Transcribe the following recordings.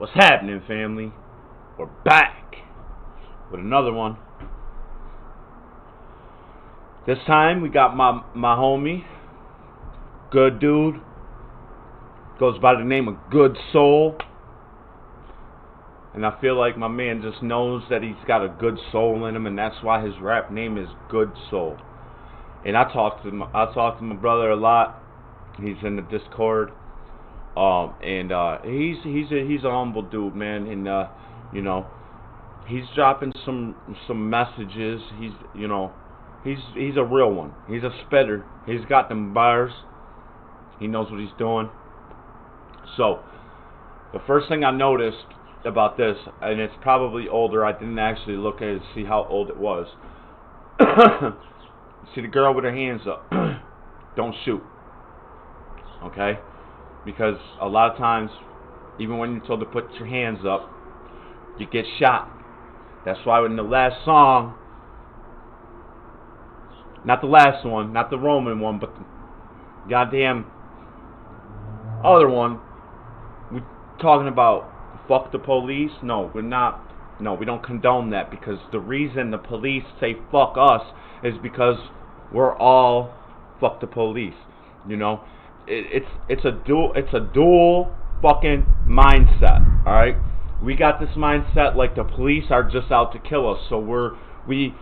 What's happening, family? We're back with another one. This time we got my homie, good dude, goes by the name of GoodSoul. And I feel like my man just knows that he's got a good soul in him, and that's why his rap name is GoodSoul. And I talk to my brother a lot. He's in the Discord. He's a humble dude, man, and you know, he's dropping some messages. He's a real one. He's a spitter. He's got them bars. He knows what he's doing. So the first thing I noticed about this, and it's probably older, I didn't actually look at it to see how old it was. See the girl with her hands up. Don't shoot. Okay? Because a lot of times, even when you're told to put your hands up, you get shot. That's why in the last song, not the last one, not the Roman one, but the goddamn other one, we're talking about fuck the police. No, we're not. No, we don't condone that, because the reason the police say fuck us is because we're all fuck the police. You know? It's a dual fucking mindset. All right, we got this mindset like the police are just out to kill us. So we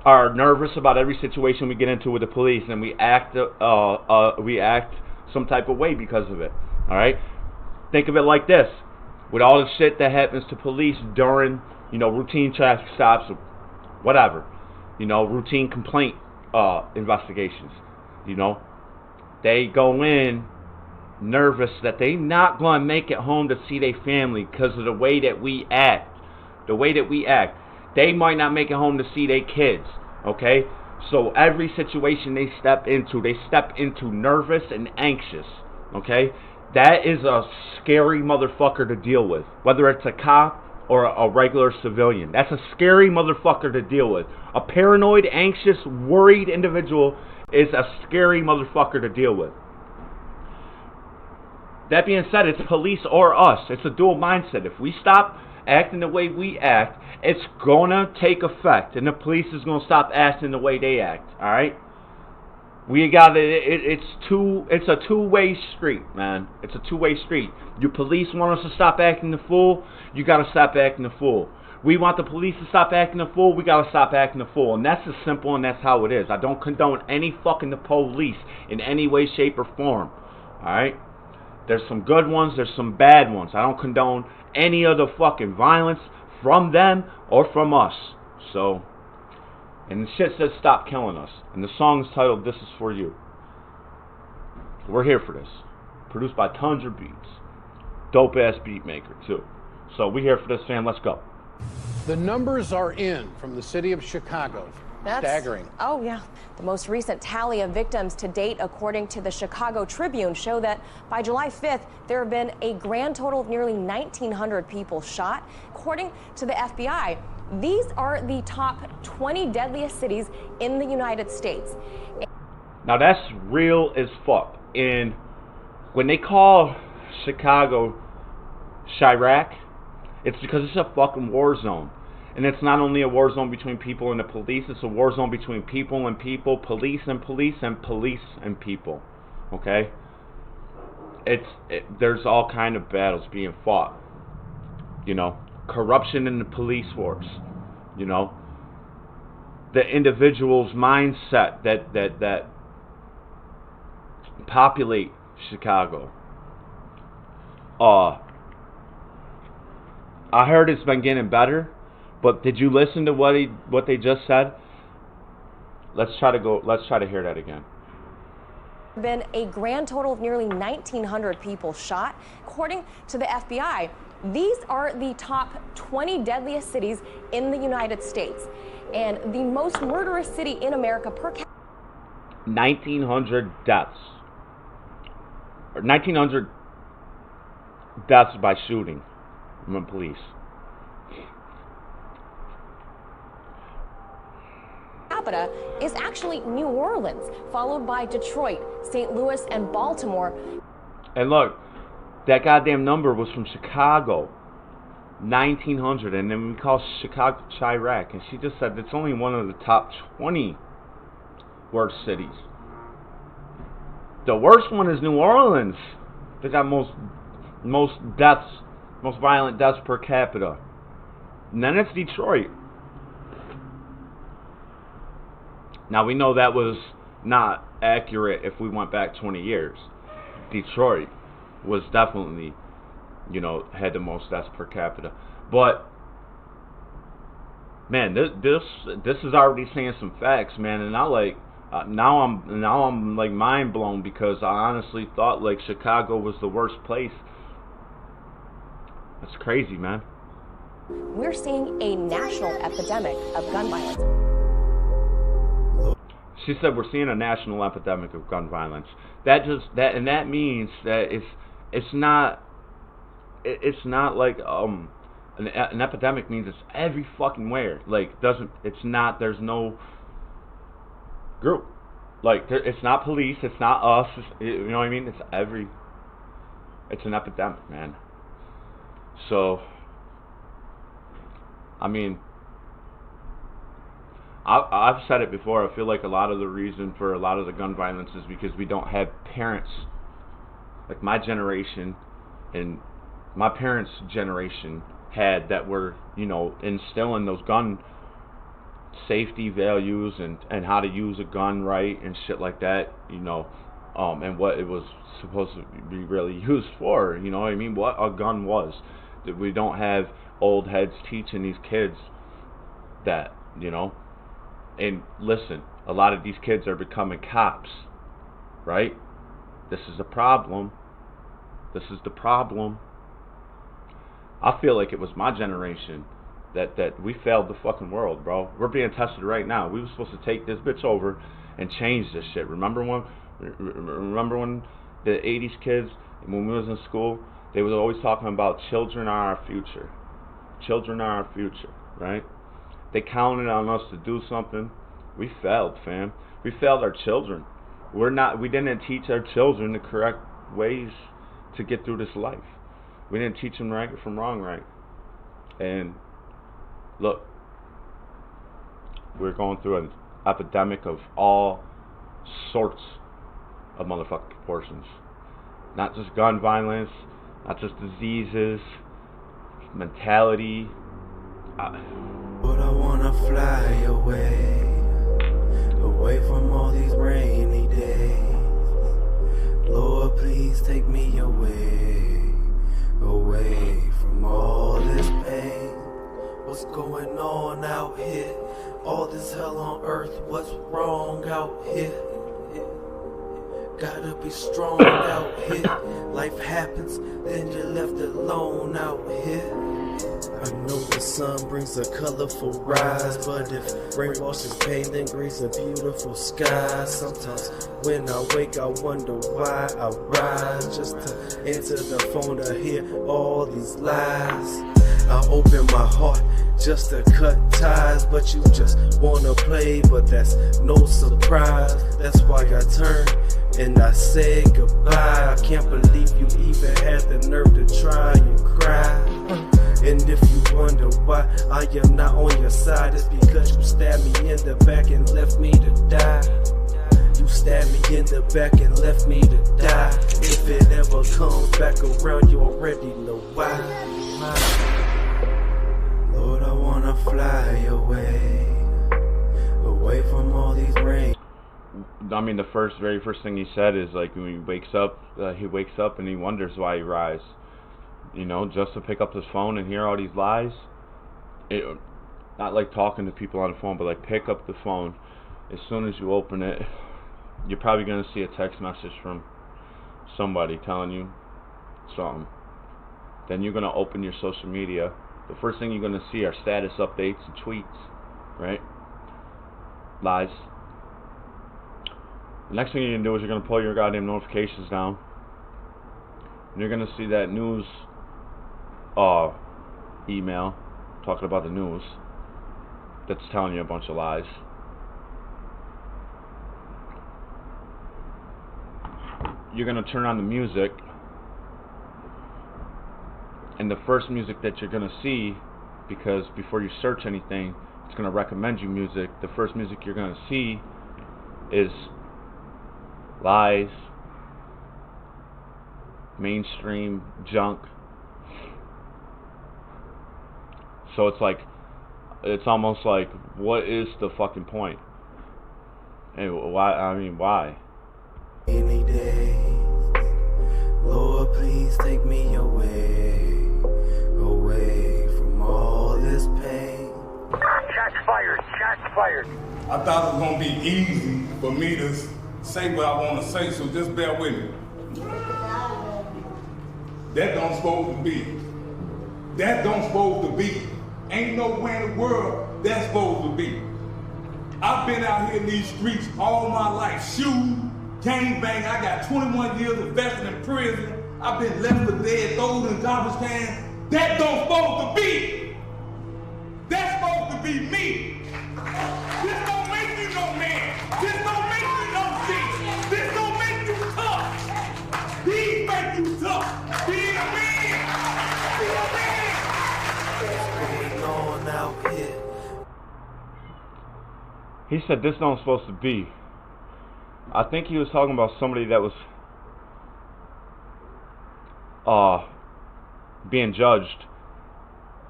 are nervous about every situation we get into with the police, and we act some type of way because of it. All right, think of it like this: with all the shit that happens to police during routine traffic stops, or whatever, routine complaint investigations, they go in nervous that they not going to make it home to see their family because of the way that we act. The way that we act. They might not make it home to see their kids. Okay? So every situation they step into nervous and anxious. Okay? That is a scary motherfucker to deal with. Whether it's a cop or a regular civilian. That's a scary motherfucker to deal with. A paranoid, anxious, worried individual is a scary motherfucker to deal with. That being said, it's police or us. It's a dual mindset. If we stop acting the way we act, it's gonna take effect, and the police is gonna stop acting the way they act. All right? It's a two-way street, man. It's a two-way street. You police want us to stop acting the fool, you gotta stop acting the fool. We want the police to stop acting the fool, we gotta stop acting the fool. And that's as simple, and that's how it is. I don't condone any fucking the police in any way, shape, or form. Alright? There's some good ones, there's some bad ones. I don't condone any of the fucking violence from them or from us. So, and the shit says stop killing us. And the song is titled This Is For You. We're here for this. Produced by Tundra Beats. Dope ass beat maker too. So we here for this, fam. Let's go. The numbers are in from the city of Chicago. That's staggering. Oh, yeah. The most recent tally of victims to date, according to the Chicago Tribune, show that by July 5th, there have been a grand total of nearly 1,900 people shot. According to the FBI, these are the top 20 deadliest cities in the United States. Now that's real as fuck. And when they call Chicago Chirac, it's because it's a fucking war zone. And it's not only a war zone between people and the police, it's a war zone between people and people, police and police, and police and people. Okay? There's all kind of battles being fought. Corruption in the police force. The individual's mindset that populate Chicago. I heard it's been getting better, but did you listen to what they just said? Let's try to hear that again. Been a grand total of nearly 1,900 people shot. According to the FBI, these are the top 20 deadliest cities in the United States, and the most murderous city in America per capita. 1,900 deaths. Or 1,900 deaths by shooting from the police. Capita is actually New Orleans, followed by Detroit, St. Louis, and Baltimore. And look, that goddamn number was from Chicago. 1900, and then we call Chicago Chirac, and she just said it's only one of the top 20 worst cities. The worst one is New Orleans. They got most deaths, most violent deaths per capita. And then it's Detroit. Now we know that was not accurate if we went back 20 years. Detroit was definitely, you know, had the most deaths per capita. But man, this is already saying some facts, man, and now I'm like mind blown, because I honestly thought like Chicago was the worst place. That's crazy, man. We're seeing a national epidemic of gun violence. She said we're seeing a national epidemic of gun violence. That means that it's not like an epidemic means it's every fucking where. Like there's no group. Like it's not police, it's not us. You know what I mean? It's an epidemic, man. So I mean, I've said it before. I feel like a lot of the reason for a lot of the gun violence is because we don't have parents like my generation and my parents' generation had, that were, you know, instilling those gun safety values and how to use a gun right and shit like that, you know, and what it was supposed to be really used for, you know what I mean? What a gun was. That we don't have old heads teaching these kids that, you know. And listen, a lot of these kids are becoming cops, right? This is a problem. This is the problem. I feel like it was my generation that we failed the fucking world, bro. We're being tested right now. We were supposed to take this bitch over and change this shit. Remember when the 80s kids, when we was in school, they was always talking about children are our future. Children are our future, right? They counted on us to do something. We failed, fam. We failed our children. We didn't teach our children the correct ways to get through this life. We didn't teach them right from wrong right. And look, we're going through an epidemic of all sorts of motherfucking proportions. Not just gun violence, not just diseases, mentality. But I wanna fly away from all these rainy days. Lord, please take me away from all this pain. What's going on out here? All this hell on earth, what's wrong out here? Gotta be strong out here. Life happens, then you're left alone out here. I know the sun brings a colorful rise, but if rain washes pain, then green's a beautiful sky. Sometimes when I wake, I wonder why I rise, just to answer the phone to hear all these lies. I open my heart just to cut ties, but you just wanna play, but that's no surprise. That's why I turn and I say goodbye. I can't believe you even had the nerve to try. You cry. And if you wonder why I am not on your side, it's because you stabbed me in the back and left me to die. You stabbed me in the back and left me to die. If it ever comes back around, you already know why. Lord, I wanna fly away from all these rain. I mean, the very first thing he said is like when he wakes up and he wonders why he rise. You know, just to pick up his phone and hear all these lies. Not like talking to people on the phone, but like pick up the phone. As soon as you open it, you're probably going to see a text message from somebody telling you something. Then you're going to open your social media. The first thing you're going to see are status updates and tweets, right? Lies. The next thing you're going to do is you're going to pull your goddamn notifications down. And you're going to see that news email talking about the news that's telling you a bunch of lies. You're going to turn on the music And the first music that you're gonna see, because before you search anything, it's gonna recommend you music. The first music you're gonna see is lies, mainstream junk. So it's like, it's almost like, what is the fucking point? And why? I mean, why? Any day, Lord, please take me away, away from all this pain. Shots fired, shots fired. I thought it was gonna be easy for me to say what I want to say, so just bear with me. That don't supposed to be. That don't supposed to be. Ain't nowhere in the world that's supposed to be. I've been out here in these streets all my life, shooting, gang bang. I got 21 years invested in prison. I've been left for dead, thrown in garbage cans. That don't supposed to be. That's supposed to be me. This don't make you no man. This don't make you no thief. This don't make you tough. These make you tough. Be a man. Be a man. What's going on out here? He said this don't supposed to be. I think he was talking about somebody that was being judged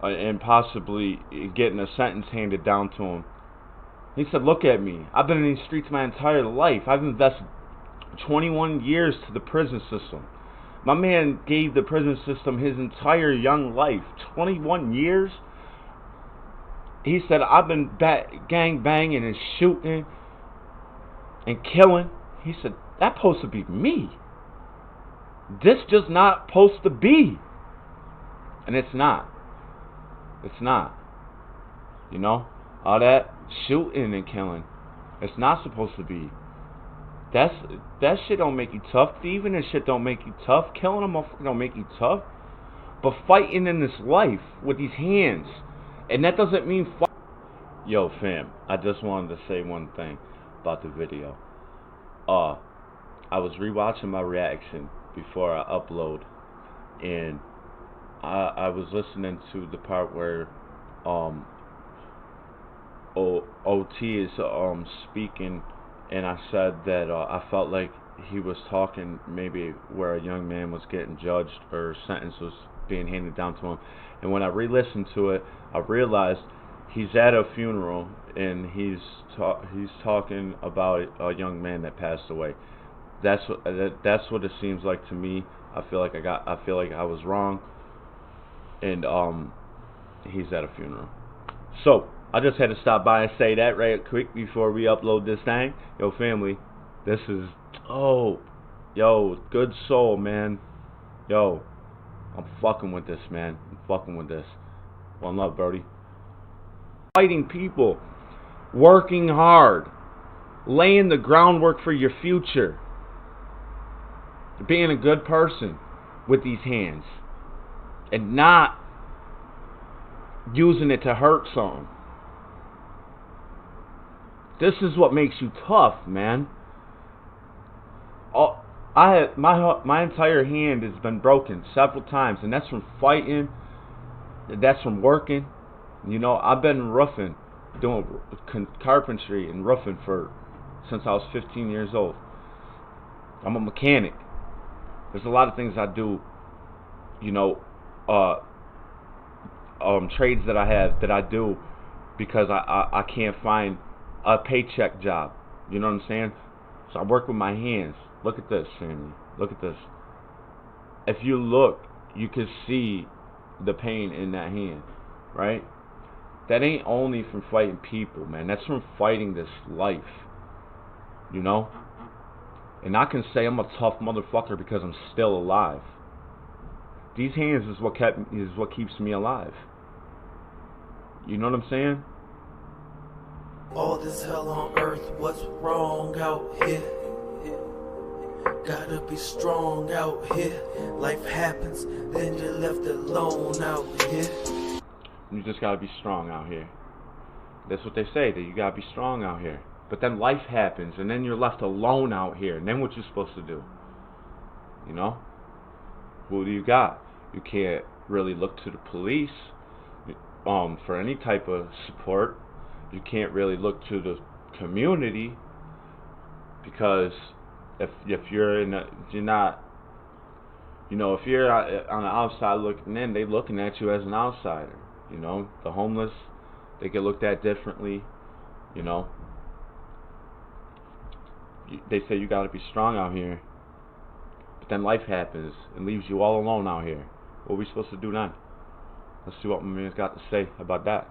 and possibly getting a sentence handed down to him. He said, look at me. I've been in these streets my entire life. I've invested 21 years to the prison system. My man gave the prison system his entire young life. 21 years? He said, I've been gang banging and shooting and killing. He said, that's supposed to be me. This just not supposed to be. And it's not. It's not. You know? All that shooting and killing. It's not supposed to be. That shit don't make you tough. Thieving and shit don't make you tough. Killing a motherfucker don't make you tough. But fighting in this life with these hands. And that doesn't mean fight. Yo, fam. I just wanted to say one thing about the video. I was rewatching my reaction before I upload. And I was listening to the part where OT is speaking, and I said that I felt like he was talking maybe where a young man was getting judged or a sentence was being handed down to him. And when I re-listened to it, I realized he's at a funeral and he's talking about a young man that passed away. That's what it seems like to me. I feel like I was wrong, and he's at a funeral. So I just had to stop by and say that right quick before we upload this thing. Yo, family, this is yo, good soul, man. Yo, I'm fucking with this, man. I'm fucking with this. One love, Brody. Fighting people, working hard, laying the groundwork for your future, being a good person with these hands, and not using it to hurt someone. This is what makes you tough, man. My entire hand has been broken several times, and that's from fighting. That's from working. You know, I've been roofing, doing carpentry and roofing since I was 15 years old. I'm a mechanic. There's a lot of things I do, you know, trades that I do because I can't find a paycheck job. You know what I'm saying? So I work with my hands. Look at this, family. Look at this. If you look, you can see the pain in that hand, right? That ain't only from fighting people, man. That's from fighting this life. You know? And I can say I'm a tough motherfucker because I'm still alive. These hands is what keeps me alive. You know what I'm saying? All this hell on earth, what's wrong out here? Gotta be strong out here. Life happens, then you're left alone out here. You just gotta be strong out here. That's what they say, that you gotta be strong out here. But then life happens, and then you're left alone out here. And then what you supposed to do? You know? What do you got? You can't really look to the police for any type of support. You can't really look to the community, because if you're not, you know, if you're on the outside looking in, they looking at you as an outsider. You know, the homeless, they get looked at differently. You know, they say you got to be strong out here, but then life happens and leaves you all alone out here. What are we supposed to do then? Let's see what my man's got to say about that.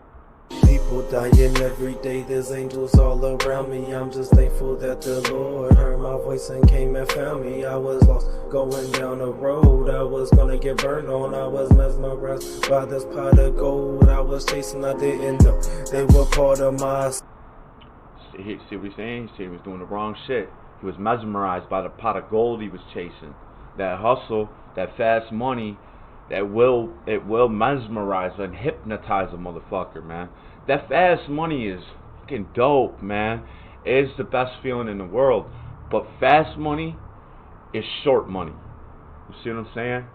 People dying every day, there's angels all around me. I'm just thankful that the Lord heard my voice and came and found me. I was lost going down the road, I was gonna get burned on. I was mesmerized by this pot of gold I was chasing. I didn't know they were part of my... See what he's saying? He said he was doing the wrong shit. He was mesmerized by the pot of gold he was chasing. That hustle, that fast money, it will mesmerize and hypnotize a motherfucker, man. That fast money is fucking dope, man. It is the best feeling in the world. But fast money is short money. You see what I'm saying?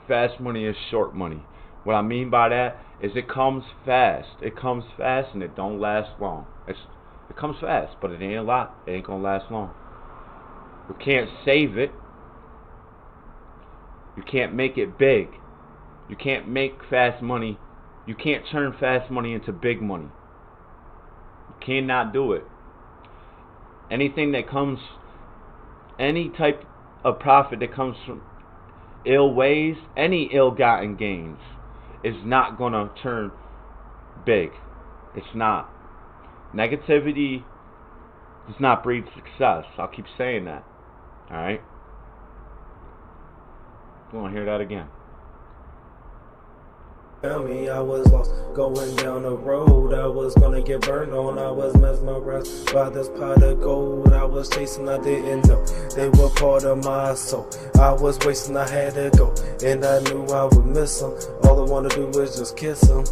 Fast money is short money. What I mean by that is it comes fast. It comes fast and it don't last long. It comes fast, but it ain't a lot. It ain't gonna last long. You can't save it. You can't make it big. You can't make fast money. You can't turn fast money into big money. You cannot do it. Anything that comes, any type of profit that comes from ill ways, any ill-gotten gains, is not gonna turn big. It's not. Negativity does not breed success. I'll keep saying that. Alright? You want to hear that again? I was lost going down the road, I was gonna get burned on. I was mesmerized by this pot of gold I was chasing. I didn't know they were part of my soul. I was wasting, I had to go, and I knew I would miss them. All I wanna do is just kiss them.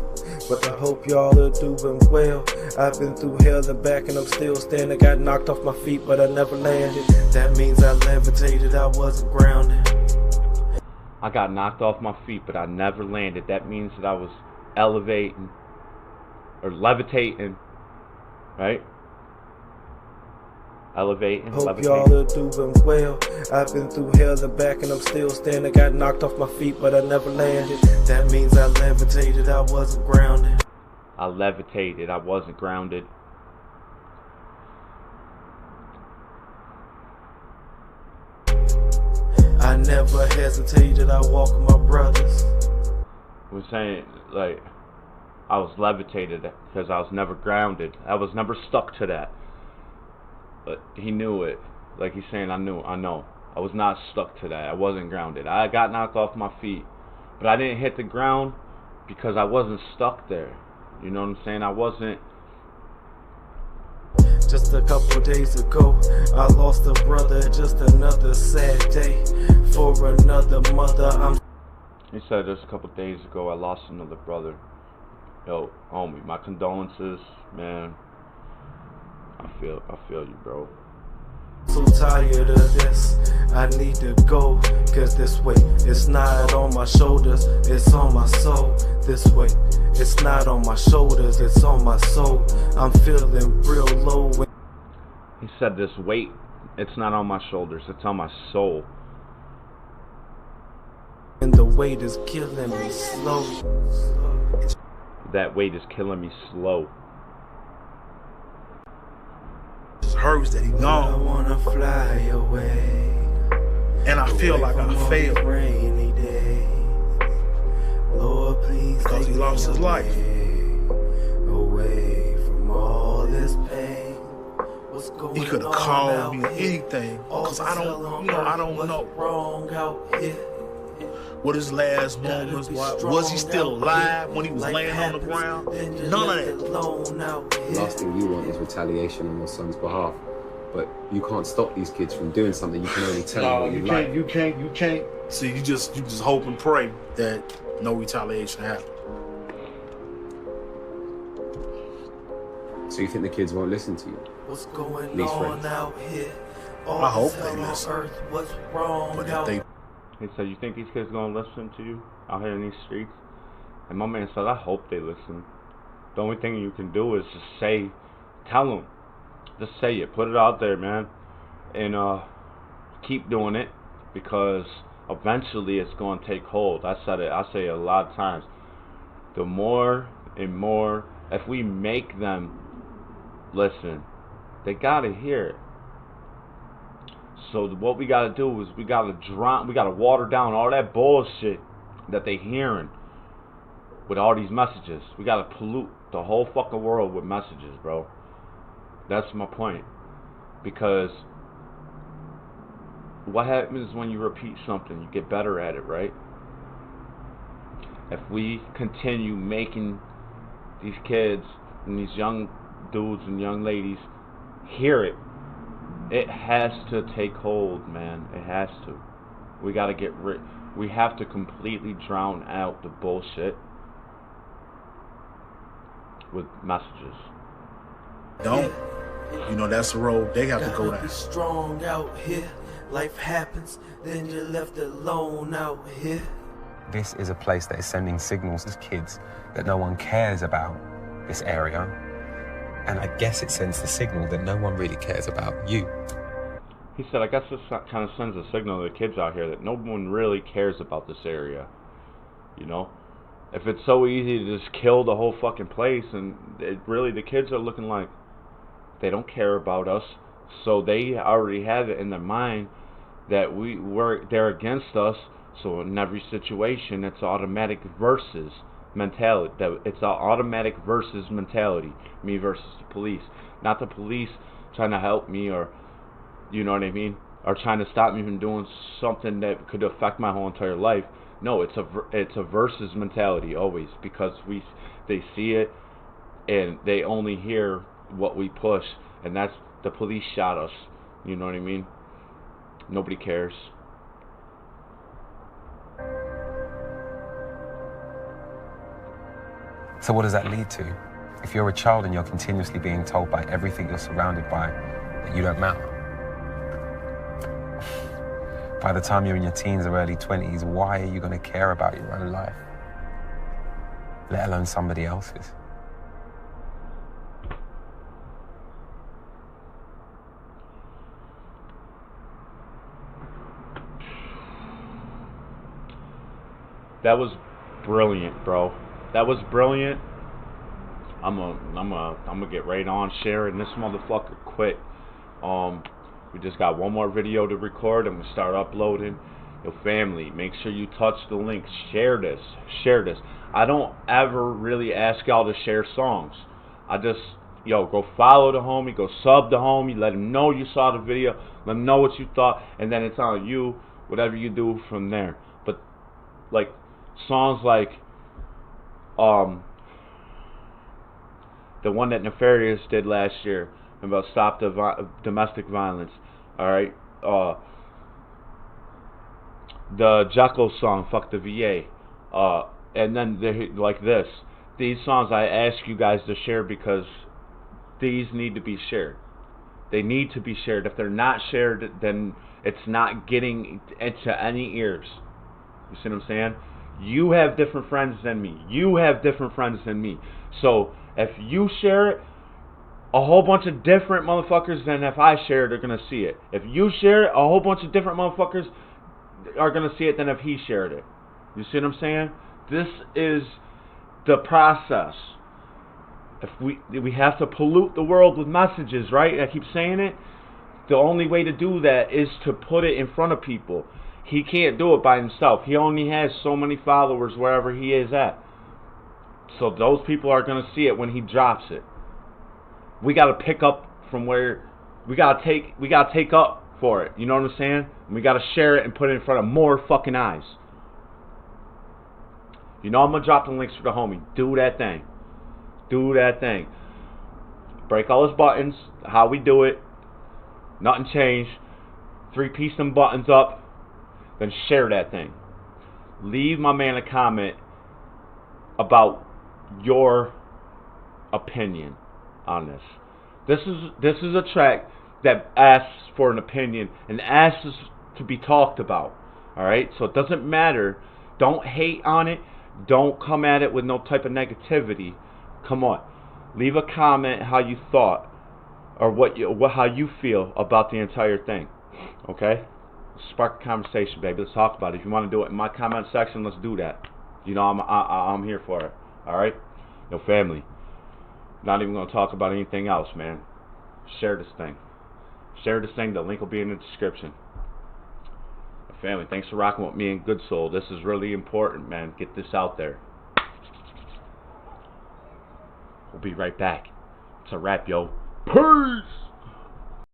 But I hope y'all are doing well. I've been through hell and back and I'm still standing. Got knocked off my feet but I never landed. That means I levitated, I wasn't grounded. I got knocked off my feet, but I never landed. That means that I was elevating or levitating, right? Elevating, hope levitating. Y'all are doing well. I've been through hell and back and I'm still standing. Got knocked off my feet, but I never landed. That means I levitated, I wasn't grounded. I levitated, I wasn't grounded. I never hesitated, I walk with my brothers. I was saying, like, I was levitated because I was never grounded. I was never stuck to that. But he knew it. Like he's saying, I know. I was not stuck to that. I wasn't grounded. I got knocked off my feet. But I didn't hit the ground because I wasn't stuck there. You know what I'm saying? I wasn't. Just a couple days ago, I lost a brother. Just another sad day for another mother. He said just a couple days ago, I lost another brother. Yo, homie, my condolences, man. I feel you, bro. So tired of this, I need to go. Cause this way, it's not on my shoulders, it's on my soul. This way, it's not on my shoulders, it's on my soul. I'm feeling real low. He said this weight, it's not on my shoulders, it's on my soul. And the weight is killing me slow. That weight is killing me slow. Hurts that he gone. I wanna fly away. And I feel like I failed. Rainy day. Lord, please because he lost his life. Away from all this pain. What's going on? He could have called me anything. Because I don't know wrong out here. what his last moments was. Was he still alive when he was laying on the ground? None of that. The last thing you want is retaliation on your son's behalf. But you can't stop these kids from doing something. You can only tell them what you like. You can't. See, you just hope and pray that no retaliation happens. So you think the kids won't listen to you? What's going on out here? I hope they listen. What's wrong but if they He said, you think these kids gonna listen to you out here in these streets? And my man said, I hope they listen. The only thing you can do is just say, tell them. Just say it. Put it out there, man. And keep doing it, because eventually it's going to take hold. I said it. I say it a lot of times. The more and more, if we make them listen, they got to hear it. So what we got to do is we got to water down all that bullshit that they hearing with all these messages. We got to pollute the whole fucking world with messages, bro. That's my point. Because what happens when you repeat something? You get better at it, right? If we continue making these kids and these young dudes and young ladies hear it, it has to take hold, man. It has to. We got to get rid. We have to completely drown out the bullshit with messages. Don't. You know, that's the road they have to go down. Be strong out here. Life happens, then you're left alone out here. This is a place that is sending signals to kids that no one cares about this area. And I guess it sends the signal that no one really cares about you. He said, I guess this kind of sends a signal to the kids out here that no one really cares about this area. You know? If it's so easy to just kill the whole fucking place, and really the kids are looking like they don't care about us. So they already have it in their mind that they're against us. So in every situation, it's automatic versus mentality. It's an automatic versus mentality. Me versus the police. Not the police trying to help me, or, you know what I mean, or trying to stop me from doing something that could affect my whole entire life. No, it's a versus mentality always, because they see it and they only hear what we push, and that's the police shot us. You know what I mean? Nobody cares. So what does that lead to? If you're a child and you're continuously being told by everything you're surrounded by that you don't matter, by the time you're in your teens or early 20s, why are you going to care about your own life, let alone somebody else's? That was brilliant, bro. That was brilliant. I'm gonna get right on sharing this motherfucker quick. We just got one more video to record and we start uploading. Yo, family, make sure you touch the link. Share this. Share this. I don't ever really ask y'all to share songs. I just, go follow the homie, go sub the homie, let him know you saw the video, let him know what you thought, and then it's on you, whatever you do from there. But like songs like the one that Nefarious did last year about stop the domestic violence. All right, the Jekyll song, fuck the VA, and then like this. These songs I ask you guys to share because these need to be shared. They need to be shared. If they're not shared, then it's not getting into any ears. You see what I'm saying? You have different friends than me. You have different friends than me. So if you share it, a whole bunch of different motherfuckers than if I share it are going to see it. If you share it, a whole bunch of different motherfuckers are going to see it than if he shared it. You see what I'm saying? This is the process. If we have to pollute the world with messages, right? I keep saying it. The only way to do that is to put it in front of people. He can't do it by himself. He only has so many followers wherever he is at. So those people are going to see it when he drops it. We got to pick up from where we got to take up for it. You know what I'm saying? And we got to share it and put it in front of more fucking eyes. You know I'm going to drop the links for the homie. Do that thing. Do that thing. Break all his buttons. How we do it. Nothing changed. 3-piece them buttons up. Then share that thing. Leave my man a comment about your opinion on this. This is a track that asks for an opinion and asks to be talked about. Alright? So it doesn't matter. Don't hate on it. Don't come at it with no type of negativity. Come on. Leave a comment how you thought or how you feel about the entire thing. Okay? Spark a conversation, baby. Let's talk about it. If you want to do it in my comment section, let's do that. You know, I'm here for it. Alright? Yo, family. Not even going to talk about anything else, man. Share this thing. Share this thing. The link will be in the description. Family, thanks for rocking with me and GoodSoul. This is really important, man. Get this out there. We'll be right back. It's a wrap, yo. Peace!